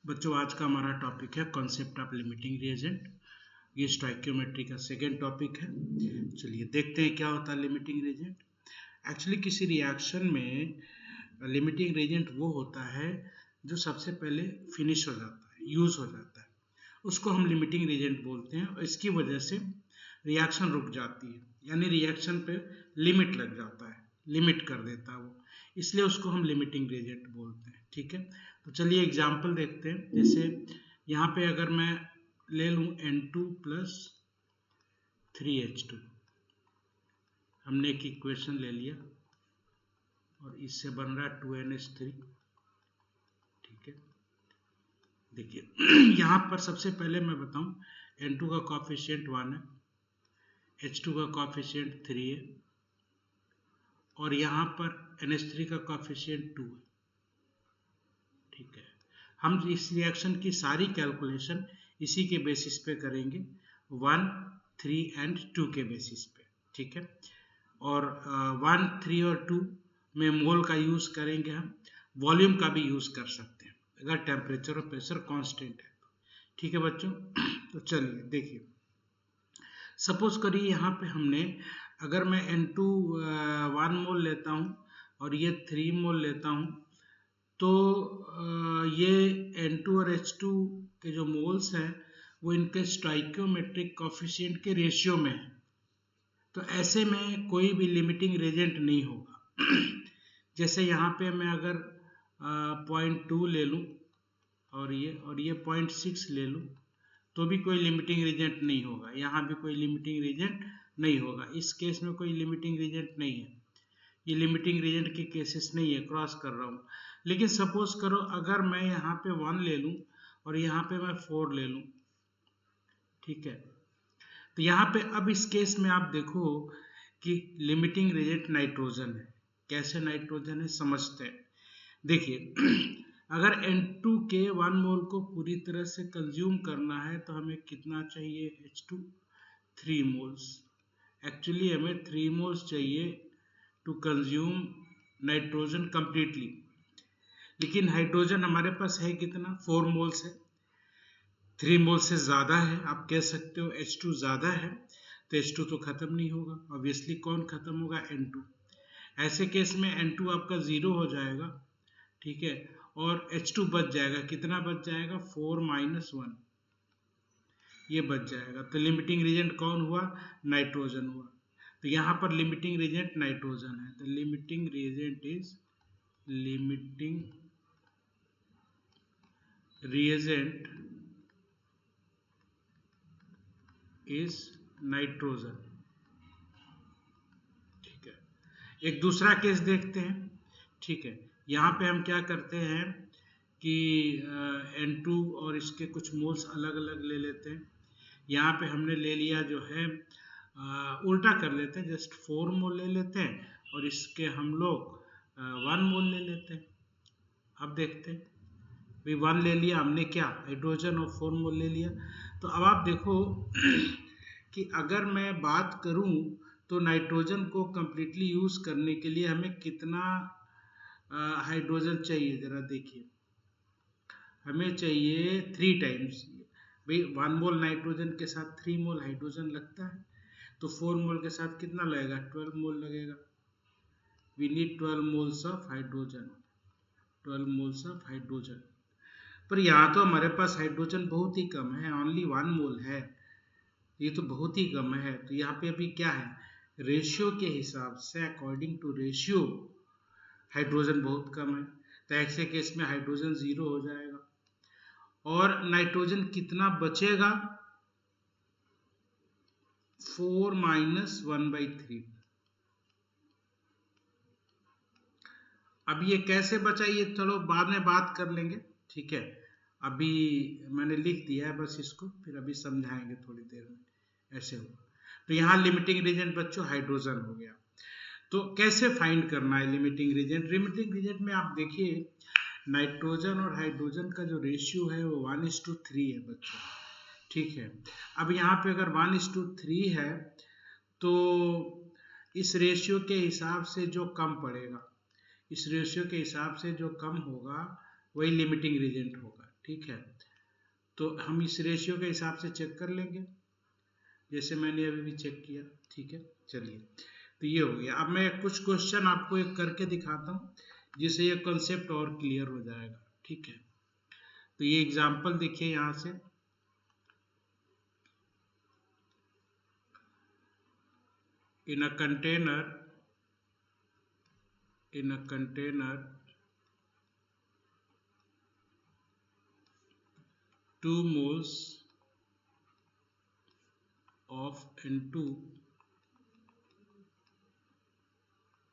बच्चों आज का हमारा टॉपिक है कॉन्सेप्ट ऑफ लिमिटिंग रिएजेंट। ये स्टोइकियोमेट्री का सेकेंड टॉपिक है। चलिए देखते हैं क्या होता है लिमिटिंग रिएजेंट। एक्चुअली किसी रिएक्शन में लिमिटिंग रिएजेंट वो होता है जो सबसे पहले फिनिश हो जाता है, यूज हो जाता है, उसको हम लिमिटिंग रिएजेंट बोलते हैं। और इसकी वजह से रिएक्शन रुक जाती है, यानी रिएक्शन पे लिमिट लग जाता है, लिमिट कर देता है वो, इसलिए उसको हम लिमिटिंग रिएजेंट बोलते हैं। ठीक है, तो चलिए एग्जाम्पल देखते हैं। जैसे यहाँ पे अगर मैं ले लूँ N2 प्लस 3H2, हमने एक इक्वेशन ले लिया और इससे बन रहा है 2NH3। ठीक है, देखिए यहाँ पर सबसे पहले मैं बताऊँ N2 का कॉफिशिएंट 1 है, H2 का कॉफिशिएंट 3 है और यहाँ पर NH3 का कॉफिशिएंट 2 है। ठीक है, हम इस रिएक्शन की सारी कैलकुलेशन इसी के बेसिस पे करेंगे, 1, 3 एंड 2 के बेसिस पे। ठीक है, और 1, 3 और 2 में मोल का यूज करेंगे हम, वॉल्यूम का भी यूज कर सकते हैं अगर टेम्परेचर और प्रेशर कांस्टेंट है। ठीक है बच्चों, तो चलिए देखिए, सपोज करिए यहाँ पे हमने, अगर मैं N2 1 मोल लेता हूँ और ये 3 मोल लेता हूँ, तो ये N2 और H2 के जो मोल्स हैं वो इनके स्टोइकियोमेट्रिक कोफिशिएंट के रेशियो में है, तो ऐसे में कोई भी लिमिटिंग रिएजेंट नहीं होगा। जैसे यहाँ पे मैं अगर 0.2 ले लूँ और ये 0.6 ले लूँ, तो भी कोई लिमिटिंग रिएजेंट नहीं होगा, यहाँ भी कोई लिमिटिंग रिएजेंट नहीं होगा। इस केस में कोई लिमिटिंग रिएजेंट नहीं है, ये लिमिटिंग रिएजेंट के केसेस नहीं है, क्रॉस कर रहा हूँ। लेकिन सपोज करो अगर मैं यहाँ पे 1 ले लूँ और यहाँ पे मैं 4 ले लूँ, ठीक है, तो यहाँ पे अब इस केस में आप देखो कि लिमिटिंग रिएजेंट नाइट्रोजन है। कैसे नाइट्रोजन है समझते हैं। देखिए अगर N2 के 1 मोल को पूरी तरह से कंज्यूम करना है तो हमें कितना चाहिए, H2 3 मोल्स। एक्चुअली हमें 3 मोल्स चाहिए टू कंज्यूम नाइट्रोजन कंप्लीटली, लेकिन हाइड्रोजन हमारे पास है कितना, 4 मोल्स है। 3 मोल से ज़्यादा है, आप कह सकते हो H2 ज़्यादा है, तो H2 तो ख़त्म नहीं होगा, ऑब्वियसली कौन ख़त्म होगा, N2। ऐसे केस में N2 आपका 0 हो जाएगा। ठीक है, और H2 बच जाएगा, कितना बच जाएगा, 4 - 1, ये बच जाएगा। तो लिमिटिंग रिएजेंट कौन हुआ, नाइट्रोजन हुआ। तो यहाँ पर लिमिटिंग रिएजेंट नाइट्रोजन है, तो limiting reagent is limiting reagent is nitrogen. ठीक है, एक दूसरा केस देखते हैं। ठीक है, यहाँ पे हम क्या करते हैं कि N2 और इसके कुछ मोल्स अलग अलग ले लेते हैं। यहाँ पे हमने ले लिया जो है, उल्टा कर लेते हैं, जस्ट 4 मोल ले लेते हैं और इसके हम लोग 1 मोल ले लेते हैं। अब देखते हैं, भाई 1 ले लिया हमने, क्या हाइड्रोजन, और 4 मोल ले लिया। तो अब आप देखो कि अगर मैं बात करूं तो नाइट्रोजन को कंप्लीटली यूज करने के लिए हमें कितना हाइड्रोजन चाहिए, जरा देखिए, हमें चाहिए 3 टाइम्स। भाई 1 मोल नाइट्रोजन के साथ 3 मोल हाइड्रोजन लगता है, तो 4 मोल के साथ कितना लगेगा, 12 मोल लगेगा। We need 12 moles of hydrogen, 12 moles of hydrogen. पर यहाँ तो हमारे पास हाइड्रोजन बहुत ही कम है, ओनली 1 मोल है, ये तो बहुत ही कम है। तो यहाँ पे अभी क्या है, रेशियो के हिसाब से, अकॉर्डिंग टू रेशियो हाइड्रोजन बहुत कम है, तो ऐसे केस में हाइड्रोजन 0 हो जाएगा और नाइट्रोजन कितना बचेगा, 4 - 1/3। अब ये कैसे बचा, ये चलो बाद में बात कर लेंगे। ठीक है, अभी मैंने लिख दिया है, बस इसको फिर अभी समझाएंगे थोड़ी देर में, ऐसे हो। तो यहाँ लिमिटिंग रिएजेंट बच्चों हाइड्रोजन हो गया। तो कैसे फाइंड करना है लिमिटिंग रिएजेंट। लिमिटिंग रिएजेंट में आप देखिए, नाइट्रोजन और हाइड्रोजन का जो रेशियो है वो 1:3 है बच्चों। ठीक है, अब यहाँ पे अगर 1:3 है तो इस रेशियो के हिसाब से जो कम पड़ेगा, इस रेशियो के हिसाब से जो कम होगा वही लिमिटिंग रिएजेंट होगा। ठीक है, तो हम इस रेशियो के हिसाब से चेक कर लेंगे, जैसे मैंने अभी भी चेक किया। ठीक है, चलिए, तो ये हो गया। अब मैं कुछ क्वेश्चन आपको एक करके दिखाता हूँ, जिससे ये कंसेप्ट और क्लियर हो जाएगा। ठीक है, तो ये एग्जाम्पल देखिए यहाँ से, in a container 2 moles of N2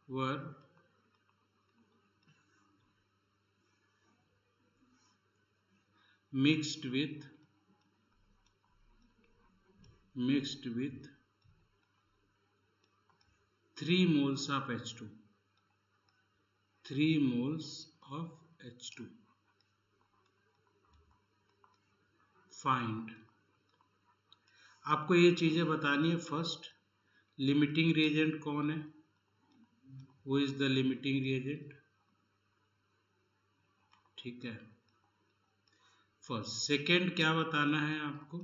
were mixed with 3 moles of H2, 3 moles of H2. Find, आपको ये चीजें बतानी है। फर्स्ट, लिमिटिंग रिएजेंट कौन है, वो इज द लिमिटिंग रिएजेंट। ठीक है, फर्स्ट। सेकेंड क्या बताना है आपको,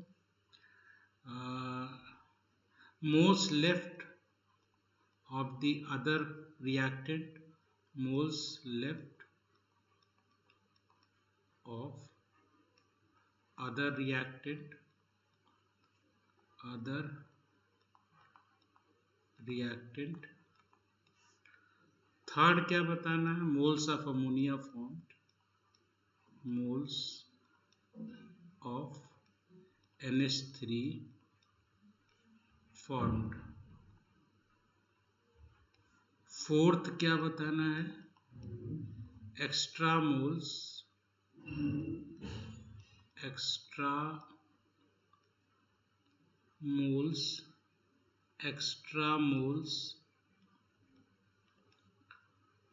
moles left of the other reactant, moles left of other reactant, third क्या बताना है, moles of ammonia formed, moles of NH3 formed. Fourth क्या बताना है, extra moles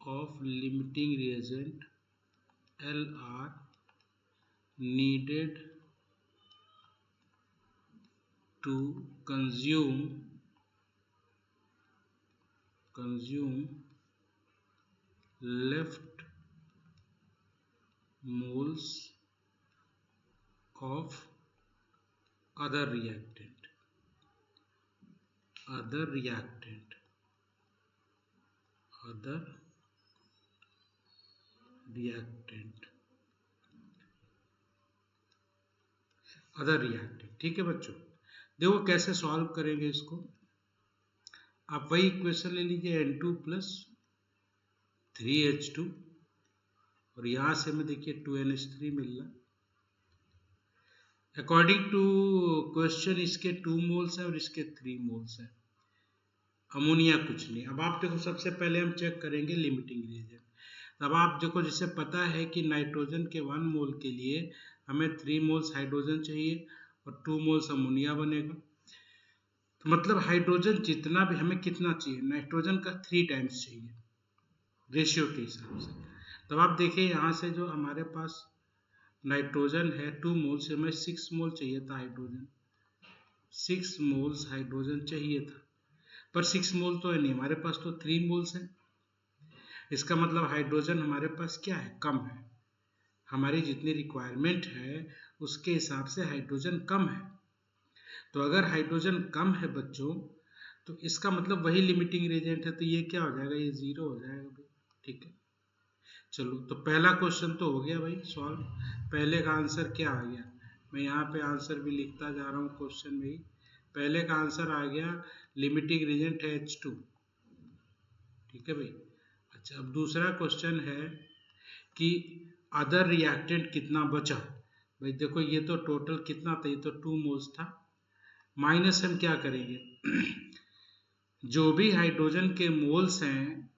of limiting reagent L are needed to consume left moles of other reactant। Other reactant ठीक है बच्चों, देखो कैसे सॉल्व करेंगे इसको। आप वही इक्वेशन ले लीजिए, N2 प्लस 3H2, और यहां से हमें देखिए 2NH3 मिल रहा। अकॉर्डिंग टू क्वेश्चन इसके 2 मोल्स है और इसके 3 मोल्स है, अमोनिया कुछ नहीं। अब आप देखो, सबसे पहले हम चेक करेंगे लिमिटिंग रिएजेंट। अब आप देखो, जिसे पता है कि नाइट्रोजन के 1 मोल के लिए हमें 3 मोल्स हाइड्रोजन चाहिए और 2 मोल्स अमोनिया बनेगा। तो मतलब हाइड्रोजन जितना भी हमें कितना चाहिए, नाइट्रोजन का 3 टाइम्स चाहिए रेशियो के हिसाब से। तब आप देखिए यहाँ से जो हमारे पास नाइट्रोजन है 2 मोल से हमें 6 मोल चाहिए था हाइड्रोजन, 6 मोल्स हाइड्रोजन चाहिए था, पर 6 मोल तो है नहीं हमारे पास, तो 3 मोल्स है। इसका मतलब हाइड्रोजन हमारे पास क्या है, कम है। हमारी जितनी रिक्वायरमेंट है उसके हिसाब से हाइड्रोजन कम है। तो अगर हाइड्रोजन कम है बच्चों, तो इसका मतलब वही लिमिटिंग रिएजेंट है, तो ये क्या हो जाएगा, ये 0 हो जाएगा भाई। ठीक है, चलो, तो पहला क्वेश्चन तो हो गया भाई सॉल्व। पहले का आंसर क्या आ गया, मैं यहाँ पे आंसर भी लिखता जा रहा हूँ क्वेश्चन में ही। पहले का आंसर आ गया, लिमिटिंग रिएजेंट है H2। ठीक है भाई। अच्छा, अब दूसरा क्वेश्चन है कि अदर रिएक्टेंट कितना बचा। भाई देखो, ये तो टोटल कितना था, ये तो 2 मोल्स था, माइनस हम क्या करेंगे जो भी हाइड्रोजन के मोल्स हैं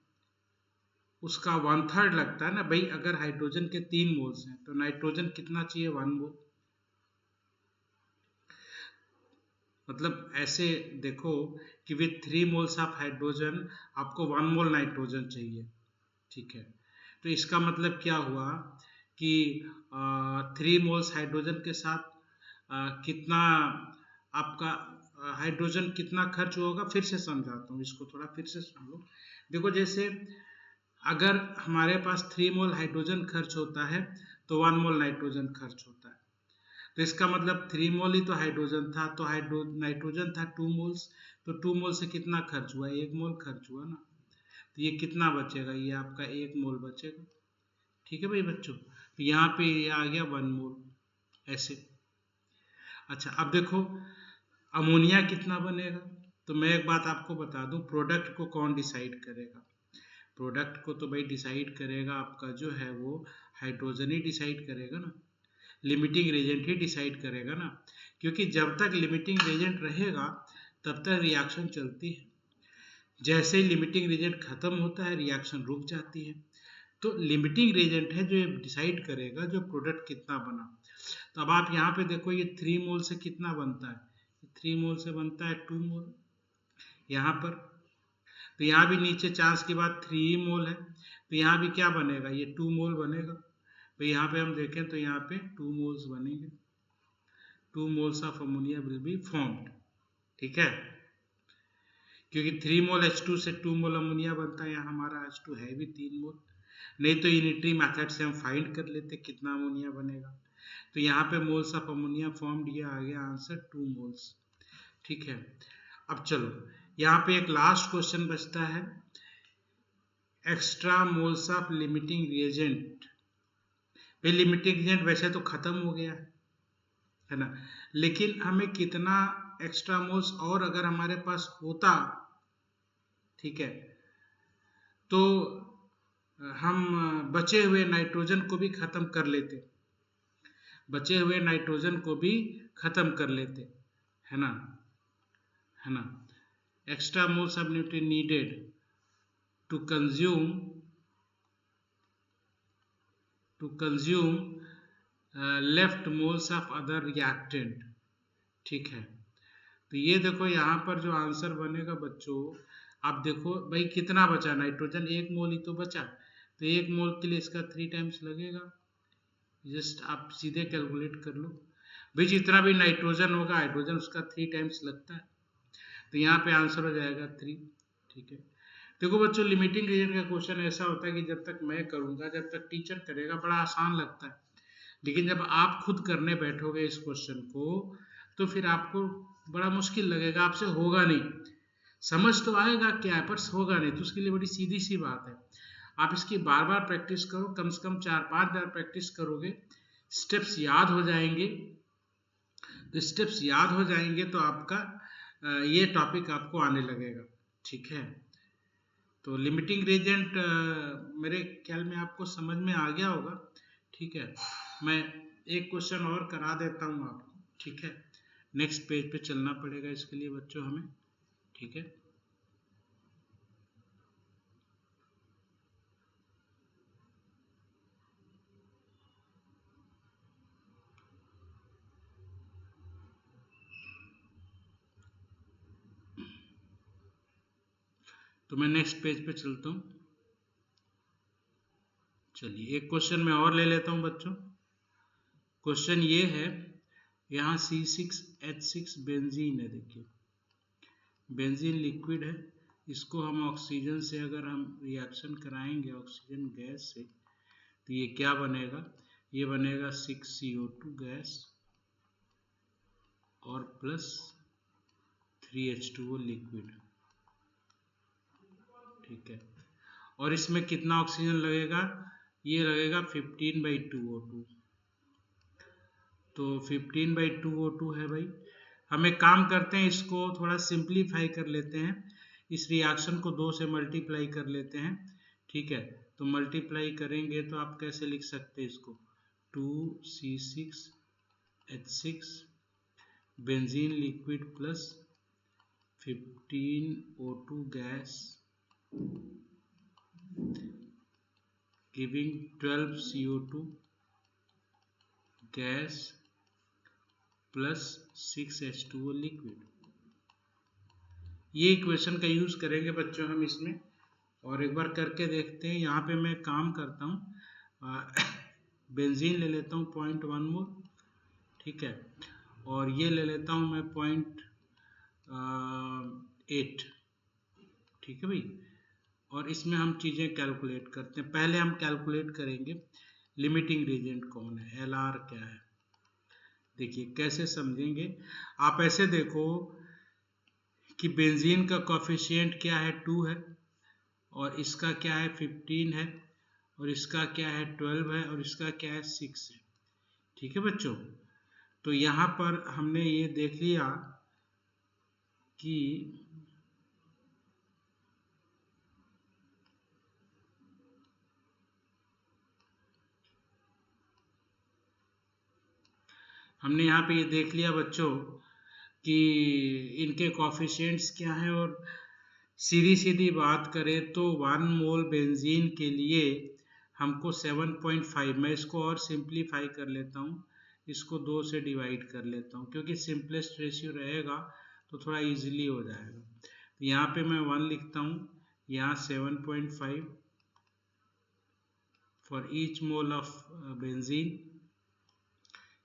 उसका 1/3 लगता है ना भाई। अगर हाइड्रोजन के 3 मोल्स हैं तो नाइट्रोजन कितना चाहिए, 1 मोल। मतलब ऐसे देखो कि विथ 3 मोल्स ऑफ हाइड्रोजन आपको 1 मोल नाइट्रोजन चाहिए। ठीक है, तो इसका मतलब क्या हुआ कि 3 मोल्स हाइड्रोजन के साथ कितना आपका हाइड्रोजन कितना खर्च होगा, फिर से समझाता हूँ इसको, थोड़ा फिर से सुन लो। देखो, जैसे अगर हमारे पास 3 मोल हाइड्रोजन खर्च होता है तो 1 मोल नाइट्रोजन खर्च होता है। तो इसका मतलब 3 मोल ही तो हाइड्रोजन था, तो नाइट्रोजन था 2 मोल्स, तो 2 मोल से कितना खर्च हुआ, 1 मोल खर्च हुआ ना, तो ये कितना बचेगा, ये आपका 1 मोल बचेगा। ठीक है भाई बच्चों, तो यहाँ पे ये आ गया 1 मोल ऐसे। अच्छा अब देखो अमोनिया कितना बनेगा, तो मैं एक बात आपको बता दूं, प्रोडक्ट को कौन डिसाइड करेगा, प्रोडक्ट को तो भाई डिसाइड करेगा आपका जो है वो हाइड्रोजन ही डिसाइड करेगा ना, लिमिटिंग रेजेंट ही डिसाइड करेगा ना, क्योंकि जब तक लिमिटिंग रेजेंट रहेगा तब तक रिएक्शन चलती है, जैसे ही लिमिटिंग रेजेंट खत्म होता है रिएक्शन रुक जाती है। तो लिमिटिंग रेजेंट है जो डिसाइड करेगा जो प्रोडक्ट कितना बना। तो अब आप यहाँ पे देखो ये 3 मोल से कितना बनता है, 3 मोल से बनता है 2 मोल यहाँ पर, तो यहाँ भी नीचे चांस के बाद 3 मोल है, तो यहाँ भी क्या बनेगा, ये 2 मोल बनेगा। तो यहाँ पे हम देखें तो यहाँ पे 2 मोल्स बनेंगे, 2 moles of ammonia will be formed. ठीक है, क्योंकि 3 मोल H2 से 2 मोल अमोनिया बनता है, यहाँ हमारा H2 है भी 3 मोल, नहीं तो यूनिटरी मेथड से हम फाइंड कर लेते कितना अमोनिया बनेगा। तो यहाँ पे मोल्स ऑफ अमोनिया फॉर्म्ड, ये आ गया आंसर 2 मोल्स। ठीक है, अब चलो यहाँ पे एक लास्ट क्वेश्चन बचता है, extra moles of limiting reagent. भाई लिमिटिंग रिएजेंट वैसे तो खत्म हो गया है ना, लेकिन हमें कितना एक्स्ट्रा मोल्स और अगर हमारे पास होता, ठीक है, तो हम बचे हुए नाइट्रोजन को भी खत्म कर लेते, बचे हुए नाइट्रोजन को भी खत्म कर लेते, है ना, है ना। Extra moles of nutrient needed to consume left moles of other reactant. ठीक है, तो ये देखो यहाँ पर जो आंसर बनेगा बच्चों, आप देखो भाई कितना बचा, नाइट्रोजन 1 मोल ही तो बचा, तो 1 मोल के लिए इसका 3 टाइम्स लगेगा, जस्ट आप सीधे कैलकुलेट कर लो, भाई जितना भी नाइट्रोजन होगा हाइड्रोजन उसका 3 टाइम्स लगता है, तो यहाँ पे आंसर हो जाएगा 3। ठीक है, देखो बच्चों लिमिटिंग रीजन का क्वेश्चन ऐसा होता है कि जब तक मैं करूंगा, जब तक टीचर करेगा बड़ा आसान लगता है, लेकिन जब आप खुद करने बैठोगे इस क्वेश्चन को तो फिर आपको बड़ा मुश्किल लगेगा, आपसे होगा नहीं, समझ तो आएगा क्या है पर होगा नहीं, तो उसके लिए बड़ी सीधी सी बात है, आप इसकी बार बार प्रैक्टिस करो, कम से कम 4-5 बार प्रैक्टिस करोगे, स्टेप्स याद हो जाएंगे, तो स्टेप्स याद हो जाएंगे तो आपका ये टॉपिक आपको आने लगेगा। ठीक है, तो लिमिटिंग रेजेंट मेरे ख्याल में आपको समझ में आ गया होगा। ठीक है, मैं एक क्वेश्चन और करा देता हूँ आपको। ठीक है, नेक्स्ट पेज पे चलना पड़ेगा इसके लिए बच्चों हमें। ठीक है, तो मैं नेक्स्ट पेज पे चलता हूँ। चलिए एक क्वेश्चन मैं और ले लेता हूँ बच्चों। क्वेश्चन ये है, यहाँ C6H6 बेंजीन है, देखिए बेंजीन लिक्विड है, इसको हम ऑक्सीजन से अगर हम रिएक्शन कराएंगे ऑक्सीजन गैस से, तो ये क्या बनेगा, ये बनेगा 6CO2 गैस और प्लस 3H2O लिक्विड। ठीक है, और इसमें कितना ऑक्सीजन लगेगा, ये लगेगा 15/2O2, तो 15/2O2 है भाई। हम एक काम करते हैं, इसको थोड़ा सिंप्लीफाई कर लेते हैं, इस रिएक्शन को 2 से मल्टीप्लाई कर लेते हैं। ठीक है, तो मल्टीप्लाई करेंगे तो आप कैसे लिख सकते हैं इसको, 2C6H6 benzene liquid plus 15O2 gas giving 12CO2 gas plus 6H2O liquid. ये इक्वेशन का यूज करेंगे बच्चों हम इसमें, और एक बार करके देखते हैं। यहाँ पे मैं काम करता हूँ, बेंजीन ले लेता हूँ 0.1 मोल, ठीक है, और ये ले लेता हूँ मैं 0.8, ठीक है भाई, और इसमें हम चीज़ें कैलकुलेट करते हैं। पहले हम कैलकुलेट करेंगे लिमिटिंग रिएजेंट कौन है, LR क्या है। देखिए कैसे समझेंगे आप, ऐसे देखो कि बेंजीन का कॉफिशिएंट क्या है 2 है, और इसका क्या है 15 है, और इसका क्या है 12 है, और इसका क्या है 6 है। ठीक है बच्चों, तो यहाँ पर हमने ये देख लिया कि हमने यहाँ पे ये देख लिया बच्चों कि इनके कॉफिशिएंट्स क्या हैं, और सीधी सीधी बात करें तो 1 मोल बेंजीन के लिए हमको 7.5, मैं इसको और सिंप्लीफाई कर लेता हूँ, इसको 2 से डिवाइड कर लेता हूँ क्योंकि सिंपलेस्ट रेशियो रहेगा तो थोड़ा इजीली हो जाएगा। तो यहाँ पे मैं 1 लिखता हूँ, यहाँ 7.5 for each mole of benzene,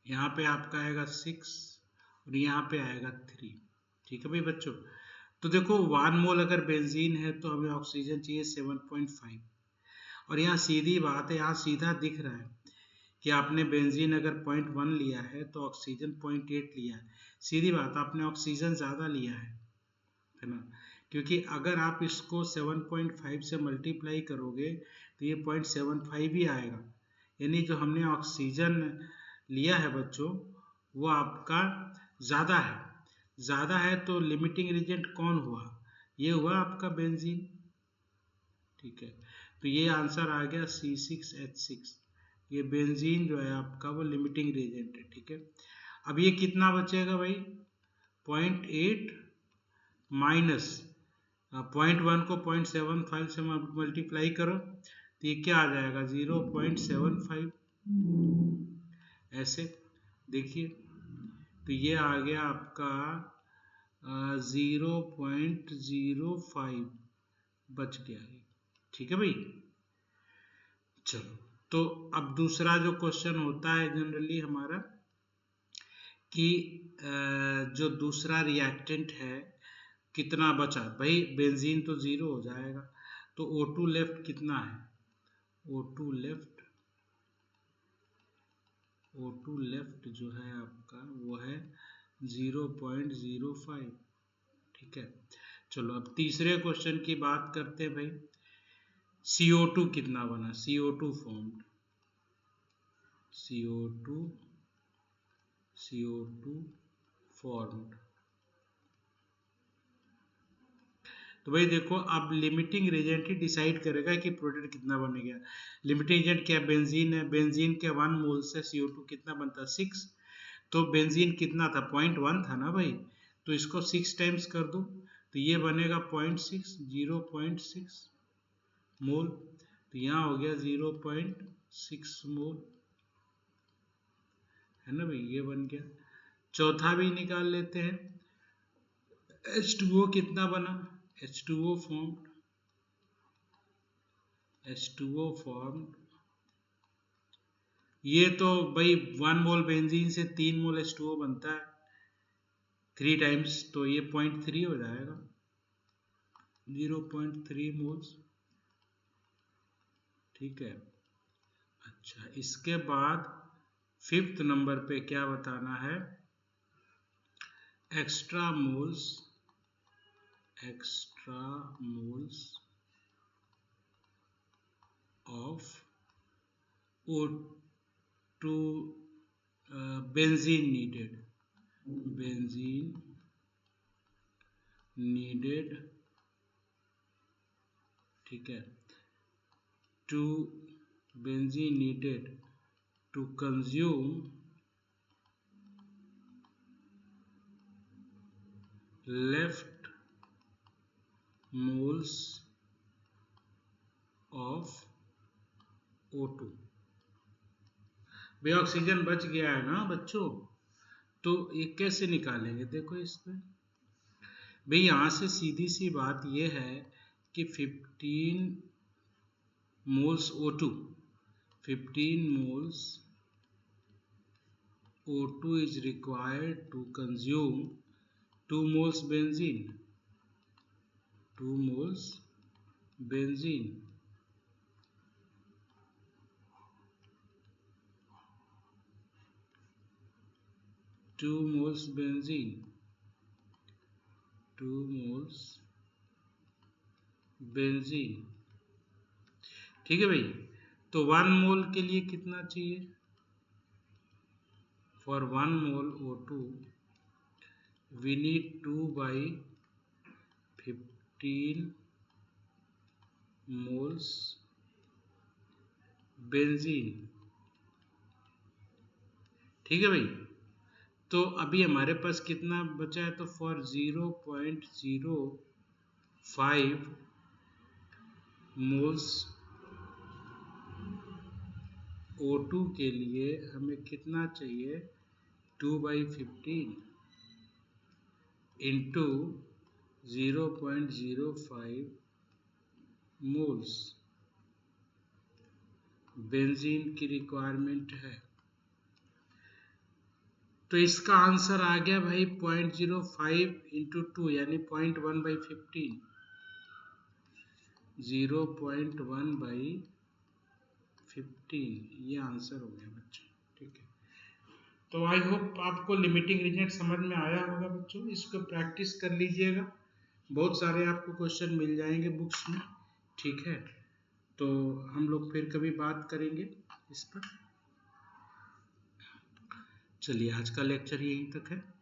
यहाँ पे आपका आएगा 6 और यहाँ पे आएगा 3। ठीक है भाई बच्चों, तो देखो 1 मोल अगर बेंजीन है तो हमें ऑक्सीजन चाहिए 7.5, और यहाँ सीधी बात है, यहाँ सीधा दिख रहा है कि आपने बेंजीन अगर 0.1 लिया है तो ऑक्सीजन 0.8 लिया है। सीधी बात, आपने ऑक्सीजन ज़्यादा लिया है ना, क्योंकि अगर आप इसको 7.5 से मल्टीप्लाई करोगे तो ये 0.75 ही आएगा, यानी जो हमने ऑक्सीजन लिया है बच्चों वो आपका ज़्यादा है। ज़्यादा है तो लिमिटिंग रिएजेंट कौन हुआ, ये हुआ आपका बेंजीन। ठीक है, तो ये आंसर आ गया C6H6, ये बेंजीन जो है आपका वो लिमिटिंग रिएजेंट है। ठीक है, अब ये कितना बचेगा भाई, 0.8 माइनस 0.1 को 0.75 से मल्टीप्लाई करो तो ये क्या आ जाएगा 0.75, ऐसे देखिए, तो ये आ गया आपका 0.05 बच गया है। ठीक है भाई, चलो तो अब दूसरा जो क्वेश्चन होता है जनरली हमारा कि जो दूसरा रिएक्टेंट है कितना बचा, भाई बेंजीन तो 0 हो जाएगा, तो O2 लेफ्ट कितना है, O2 लेफ्ट जो है आपका वो है 0.05। ठीक है, चलो अब तीसरे क्वेश्चन की बात करते हैं भाई, CO2 कितना बना, CO2 फॉर्म्ड, CO2 फॉर्म्ड। तो भाई देखो अब लिमिटिंग रिएजेंट ही डिसाइड करेगा कि प्रोडक्ट कितना बनेगा। लिमिटिंग एजेंट क्या, बेंजीन है, बेंजीन के 1 मोल से CO2 कितना बनता है 6, तो बेंजीन कितना था 0.1 था ना भाई, तो इसको 6 टाइम्स कर दो तो ये बनेगा 0.6, 0.6 मोल, तो यहाँ हो गया 0.6 मोल, है ना भाई, ये बन गया। चौथा भी निकाल लेते हैं, H2O कितना बना, H2O फॉर्म्ड, ये तो भाई 1 मोल बेंजीन से 3 मोल H2O बनता है 3 टाइम्स, तो ये 0.3 हो जाएगा, 0.3 मोल्स। ठीक है, अच्छा इसके बाद 5th नंबर पे क्या बताना है, extra moles of O2 benzene needed, ठीक है, to benzene needed to consume left moles of O2। भाई ऑक्सीजन बच गया है ना बच्चों, तो ये कैसे निकालेंगे, देखो इसमें भाई यहाँ से सीधी सी बात ये है कि 15 moles O2, 15 moles O2 is required to consume 2 moles benzene, 2 moles benzene, 2 moles benzene, 2 moles benzene. ठीक है भाई, तो 1 मोल के लिए कितना चाहिए? For 1 mole O2 we need 2/15 moles benzene. ठीक है भाई, तो अभी हमारे पास कितना बचा है? तो फॉर 0.05 मोल्स O2 के लिए हमें कितना चाहिए? 2/15 इंटू 0.05 मोल्स बेंजीन की रिक्वायरमेंट है। तो इसका आंसर आ गया भाई 0.05 इंटू 2 यानी 0.1/15, 0.1/15 ये आंसर हो गया बच्चों। ठीक है, तो आई होप आपको लिमिटिंग रीजन समझ में आया होगा बच्चों। इसको प्रैक्टिस कर लीजिएगा, बहुत सारे आपको क्वेश्चन मिल जाएंगे बुक्स में। ठीक है, तो हम लोग फिर कभी बात करेंगे इस पर। चलिए, आज का लेक्चर यहीं तक है।